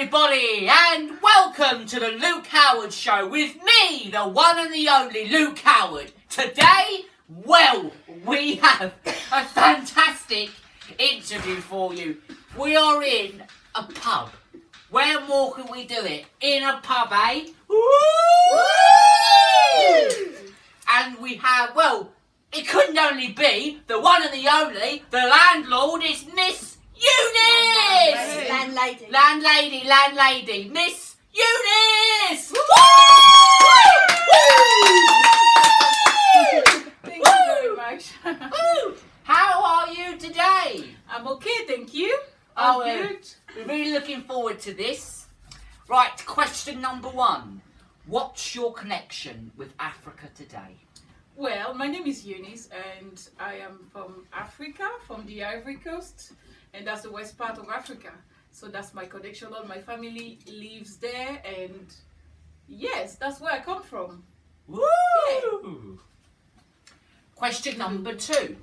everybody, and welcome to the Luke Howard Show with me, the one and the only Luke Howard. Today, we have a fantastic interview for you. We are in a pub. Where more can we do it? In a pub, eh? Woo! And we have, it couldn't only be the one and the only, the landlord is Miss Eunice! Landlady, Miss Eunice! Thank you very much. How are you today? I'm okay, thank you. Good. We're really looking forward to this. Right, question number 1. What's your connection with Africa today? Well, my name is Eunice and I am from Africa, from the Ivory Coast, and that's the west part of Africa. So that's my connection. All my family lives there, and yes, that's where I come from. Woo! Yeah. Question number 2.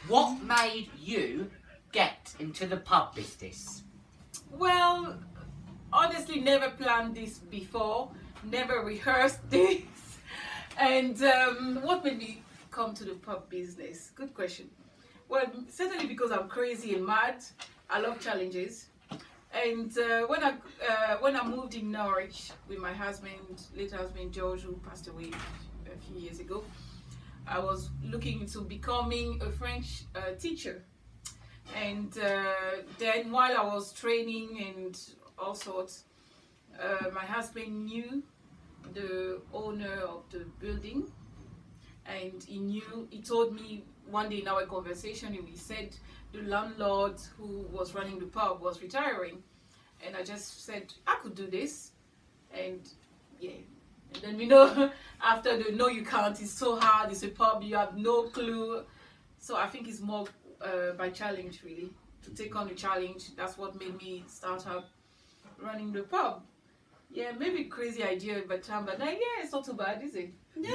What made you get into the pub business? Well, honestly, never planned this before, never rehearsed this. And what made me come to the pub business? Good question. Well, certainly because I'm crazy and mad. I love challenges. And when I moved in Norwich with my husband, late husband George, who passed away a few years ago, I was looking into becoming a French teacher. And then while I was training and all sorts, my husband knew the owner of the building, and he told me one day in our conversation, he said the landlord who was running the pub was retiring, and I just said I could do this. And yeah, and then we know after the no you can't, it's so hard, it's a pub, you have no clue. So I think it's more by challenge, really, to take on the challenge. That's what made me start up running the pub. Yeah, maybe crazy idea by time, but yeah, it's not too bad, is it? No.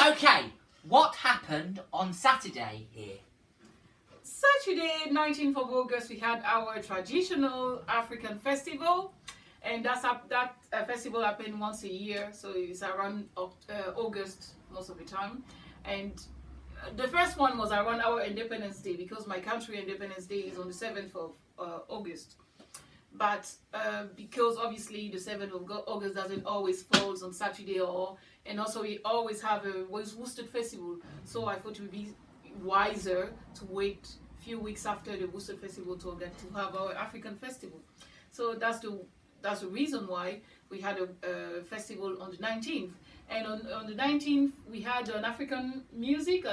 Okay, what happened on Saturday here? Saturday, 19th of August, we had our traditional African festival, and that festival happened once a year, so it's around August most of the time. And the first one was around our Independence Day, because my country Independence Day is on the 7th of August. But because obviously the 7th of August doesn't always falls on Saturday, and also we always have a Worcester festival, so I thought it would be wiser to wait a few weeks after the Worcester festival to have our African festival. So that's the reason why we had a festival on the 19th. And on the 19th, we had an African music,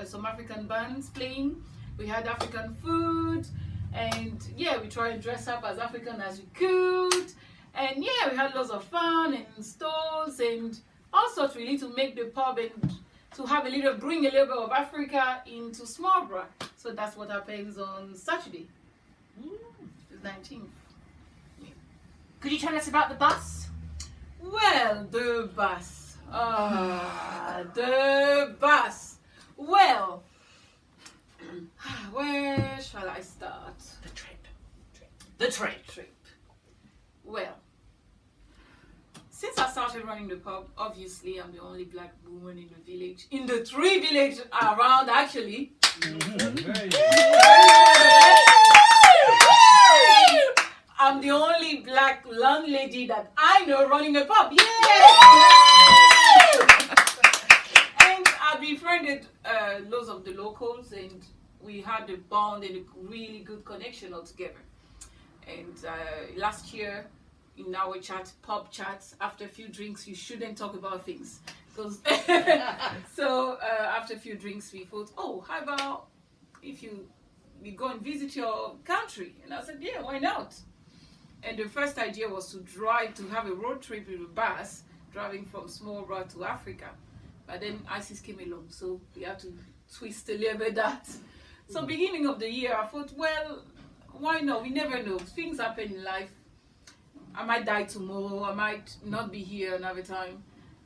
some African bands playing. We had African food, and yeah, we tried to dress up as African as we could. And yeah, we had lots of fun and stalls and all sorts, really, to make the pub and to bring a little bit of Africa into Smallbourgh. So that's what happens on Saturday, the 19th. Yeah. Could you tell us about the bus? Well, the bus. The bus. Well, where shall I start? The trip. Well, since I started running the pub, obviously I'm the only black woman in the village, in the 3 villages around, actually. I'm the only black landlady that I know running a pub. And I befriended lots of the locals, and we had a bond and a really good connection altogether. And last year, in our pub chats, after a few drinks, you shouldn't talk about things. So after a few drinks, we thought, how about if we go and visit your country? And I said, yeah, why not? And the first idea was to have a road trip with a bus, driving from Smallbourgh to Africa. But then ISIS came along, so we had to twist a little bit that. So beginning of the year, I thought, well, why not? We never know. Things happen in life. I might die tomorrow. I might not be here another time.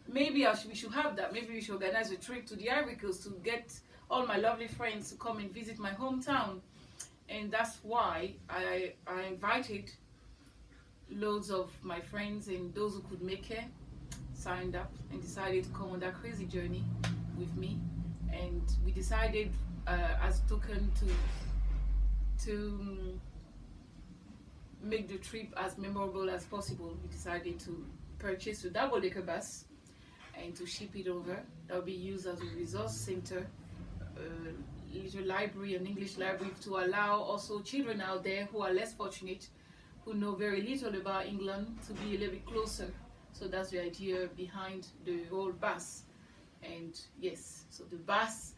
Maybe we should have that. Maybe we should organize a trip to the Ivory Coast to get all my lovely friends to come and visit my hometown. and that's why I invited loads of my friends and those who could make it, signed up and decided to come on that crazy journey with me. And we decided as a token to make the trip as memorable as possible. We decided to purchase a double-decker bus and to ship it over. That will be used as a resource center, little library, an English library, to allow also children out there who are less fortunate, who know very little about England, to be a little bit closer. So that's the idea behind the whole bus. And yes, so the bus